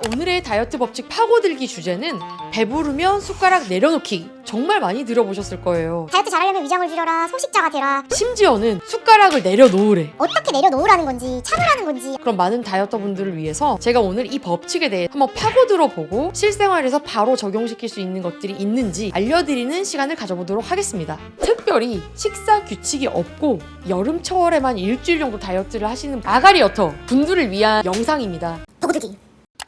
오늘의 다이어트 법칙 파고들기 주제는 배부르면 숟가락 내려놓기. 정말 많이 들어보셨을 거예요. 다이어트 잘하려면 위장을 줄여라, 소식자가 되라. 심지어는 숟가락을 내려놓으래. 어떻게 내려놓으라는 건지, 참으라는 건지. 그럼 많은 다이어터분들을 위해서 제가 오늘 이 법칙에 대해 한번 파고들어보고 실생활에서 바로 적용시킬 수 있는 것들이 있는지 알려드리는 시간을 가져보도록 하겠습니다. 특별히 식사 규칙이 없고 여름철에만 일주일 정도 다이어트를 하시는 아가리어터 분들을 위한 영상입니다. 보고들기.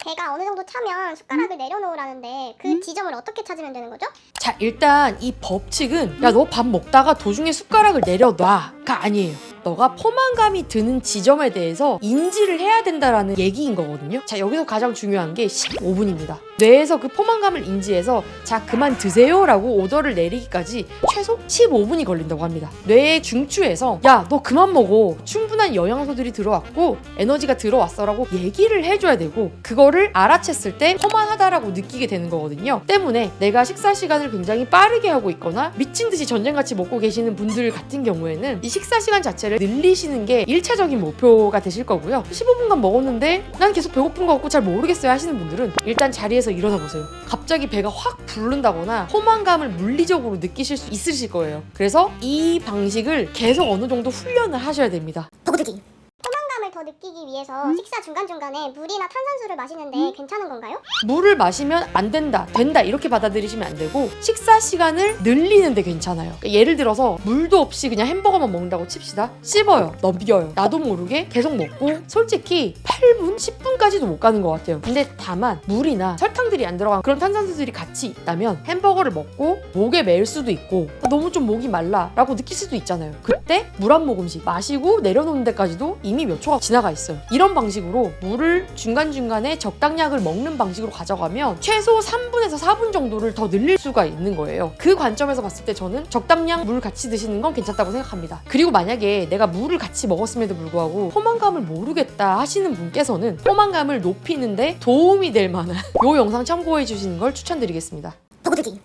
배가 어느 정도 차면 숟가락을 내려놓으라는데 그 지점을 어떻게 찾으면 되는 거죠? 자, 일단 이 법칙은 야, 너 밥 먹다가 도중에 숟가락을 내려놔가 아니에요. 너가 포만감이 드는 지점에 대해서 인지를 해야 된다라는 얘기인 거거든요. 자, 여기서 가장 중요한 게 15분입니다. 뇌에서 그 포만감을 인지해서 자, 그만 드세요 라고 오더를 내리기까지 최소 15분이 걸린다고 합니다. 뇌의 중추에서 야, 너 그만 먹어, 충분한 영양소들이 들어왔고 에너지가 들어왔어 라고 얘기를 해줘야 되고, 그거를 알아챘을 때 포만하다라고 느끼게 되는 거거든요. 때문에 내가 식사 시간을 굉장히 빠르게 하고 있거나 미친 듯이 전쟁같이 먹고 계시는 분들 같은 경우에는 이 식사 시간 자체를 늘리시는 게 1차적인 목표가 되실 거고요. 15분간 먹었는데 난 계속 배고픈 거 같고 잘 모르겠어요 하시는 분들은 일단 자리에서 일어나 보세요. 갑자기 배가 확 부른다거나 포만감을 물리적으로 느끼실 수 있으실 거예요. 그래서 이 방식을 계속 어느 정도 훈련을 하셔야 됩니다. 보고들기. 포만감을 더 느끼기 위해서 식사 중간중간에 물이나 탄산수를 마시는데 괜찮은 건가요? 물을 마시면 안 된다, 된다 이렇게 받아들이시면 안 되고 식사 시간을 늘리는데 괜찮아요. 그러니까 예를 들어서 물도 없이 그냥 햄버거만 먹는다고 칩시다. 씹어요, 넘겨요, 나도 모르게 계속 먹고 솔직히 8분, 10분까지도 못 가는 것 같아요. 근데 다만 물이나 설탕들이 안 들어간 그런 탄산수들이 같이 있다면 햄버거를 먹고 목에 매일 수도 있고 너무 좀 목이 말라 라고 느낄 수도 있잖아요. 그때 물 한 모금씩 마시고 내려놓는 데까지도 이미 몇 초가 지나가 있어요. 이런 방식으로 물을 중간중간에 적당량을 먹는 방식으로 가져가면 최소 3분에서 4분 정도를 더 늘릴 수가 있는 거예요. 그 관점에서 봤을 때 저는 적당량 물 같이 드시는 건 괜찮다고 생각합니다. 그리고 만약에 내가 물을 같이 먹었음에도 불구하고 포만감을 모르겠다 하시는 분께서는 포만감을 높이는데 도움이 될 만한 이 영상 참고해 주시는 걸 추천드리겠습니다. 보고들기.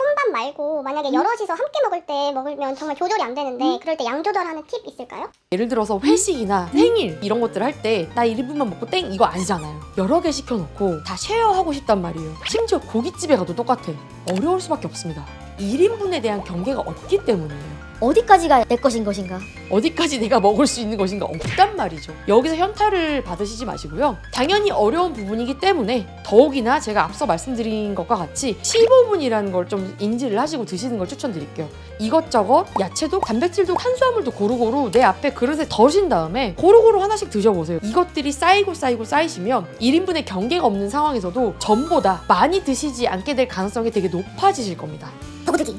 혼밥 말고 만약에 여럿이서 함께 먹을 때 먹으면 정말 조절이 안 되는데 그럴 때 양 조절하는 팁 있을까요? 예를 들어서 회식이나 생일 이런 것들을 할 때 나 1인분만 먹고 땡 이거 아니잖아요. 여러 개 시켜놓고 다 쉐어하고 싶단 말이에요. 심지어 고깃집에 가도 똑같아. 어려울 수밖에 없습니다. 1인분에 대한 경계가 없기 때문이에요. 어디까지가 내 것인 것인가? 어디까지 내가 먹을 수 있는 것인가 없단 말이죠. 여기서 현타를 받으시지 마시고요. 당연히 어려운 부분이기 때문에 더욱이나 제가 앞서 말씀드린 것과 같이 15분이라는 걸 좀 인지를 하시고 드시는 걸 추천드릴게요. 이것저것 야채도 단백질도 탄수화물도 고루고루 내 앞에 그릇에 덜으신 다음에 고루고루 하나씩 드셔보세요. 이것들이 쌓이고 쌓이시면 1인분의 경계가 없는 상황에서도 전보다 많이 드시지 않게 될 가능성이 되게 높아지실 겁니다. 보고들기.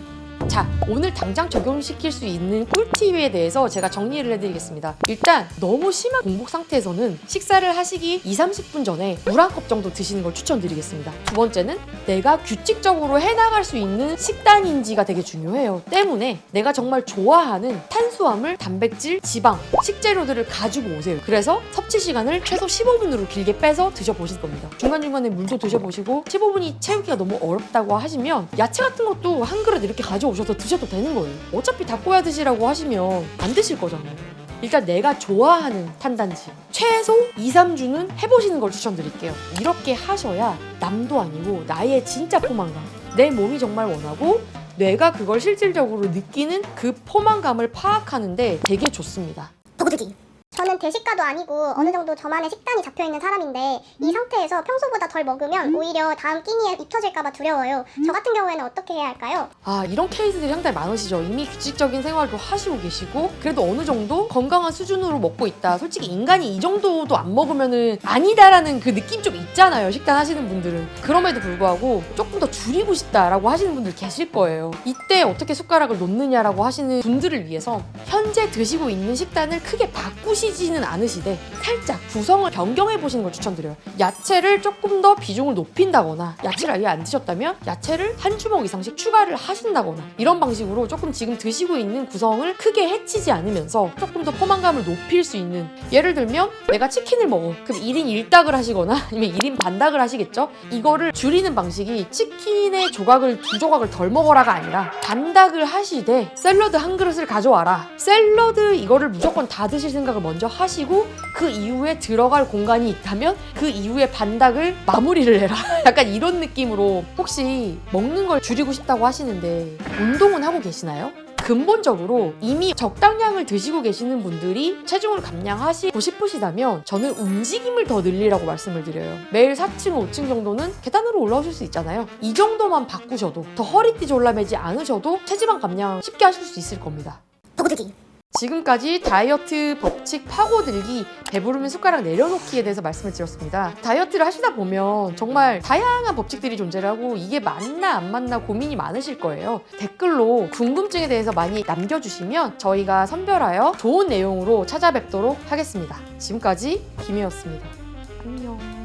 자, 오늘 당장 적용시킬 수 있는 꿀팁에 대해서 제가 정리를 해드리겠습니다. 일단 너무 심한 공복 상태에서는 식사를 하시기 20-30분 전에 물 한 컵 정도 드시는 걸 추천드리겠습니다. 두 번째는 내가 규칙적으로 해나갈 수 있는 식단인지가 되게 중요해요. 때문에 내가 정말 좋아하는 탄수화물, 단백질, 지방, 식재료들을 가지고 오세요. 그래서 섭취 시간을 최소 15분으로 길게 빼서 드셔보실 겁니다. 중간중간에 물도 드셔보시고 15분이 채우기가 너무 어렵다고 하시면 야채 같은 것도 한 그릇 이렇게 가져오셔서 드셔도 되는 거예요. 어차피 닭고야 드시라고 하시면 안 드실 거잖아요. 일단 내가 좋아하는 탄단지 최소 2-3주는 해보시는 걸 추천드릴게요. 이렇게 하셔야 남도 아니고 나의 진짜 포만감, 내 몸이 정말 원하고 뇌가 그걸 실질적으로 느끼는 그 포만감을 파악하는데 되게 좋습니다. 보고들기. 저는 대식가도 아니고 어느 정도 저만의 식단이 잡혀있는 사람인데 이 상태에서 평소보다 덜 먹으면 오히려 다음 끼니에 입혀질까봐 두려워요. 저 같은 경우에는 어떻게 해야 할까요? 아, 이런 케이스들이 상당히 많으시죠. 이미 규칙적인 생활도 하시고 계시고 그래도 어느 정도 건강한 수준으로 먹고 있다. 솔직히 인간이 이 정도도 안 먹으면은 아니다라는 그 느낌 좀 있잖아요, 식단 하시는 분들은. 그럼에도 불구하고 조금 더 줄이고 싶다라고 하시는 분들 계실 거예요. 이때 어떻게 숟가락을 놓느냐라고 하시는 분들을 위해서 현재 드시고 있는 식단을 크게 바꾸시지는 않으시되 살짝 구성을 변경해 보시는 걸 추천드려요. 야채를 조금 더 비중을 높인다거나 야채를 아예 안 드셨다면 야채를 한 주먹 이상씩 추가를 하신다거나 이런 방식으로 조금 지금 드시고 있는 구성을 크게 해치지 않으면서 조금 더 포만감을 높일 수 있는, 예를 들면 내가 치킨을 먹어. 그럼 1인 1닭을 하시거나 아니면 1인 반닭을 하시겠죠? 이거를 줄이는 방식이 치킨의 조각을 2조각을 덜 먹어라가 아니라 반닭을 하시되 샐러드 한 그릇을 가져와라. 샐러드 이거를 무조건 다 드실 생각을 먼저 하시고 그 이후에 들어갈 공간이 있다면 그 이후에 반닥을 마무리를 해라. 약간 이런 느낌으로 혹시 먹는 걸 줄이고 싶다고 하시는데 운동은 하고 계시나요? 근본적으로 이미 적당량을 드시고 계시는 분들이 체중을 감량하시고 싶으시다면 저는 움직임을 더 늘리라고 말씀을 드려요. 매일 4층, 5층 정도는 계단으로 올라오실 수 있잖아요. 이 정도만 바꾸셔도 더 허리띠 졸라매지 않으셔도 체지방 감량 쉽게 하실 수 있을 겁니다. 보고들기. 지금까지 다이어트 법칙 파고들기, 배부르면 숟가락 내려놓기에 대해서 말씀을 드렸습니다. 다이어트를 하시다 보면 정말 다양한 법칙들이 존재를 하고 이게 맞나 안 맞나 고민이 많으실 거예요. 댓글로 궁금증에 대해서 많이 남겨주시면 저희가 선별하여 좋은 내용으로 찾아뵙도록 하겠습니다. 지금까지 김혜였습니다. 안녕.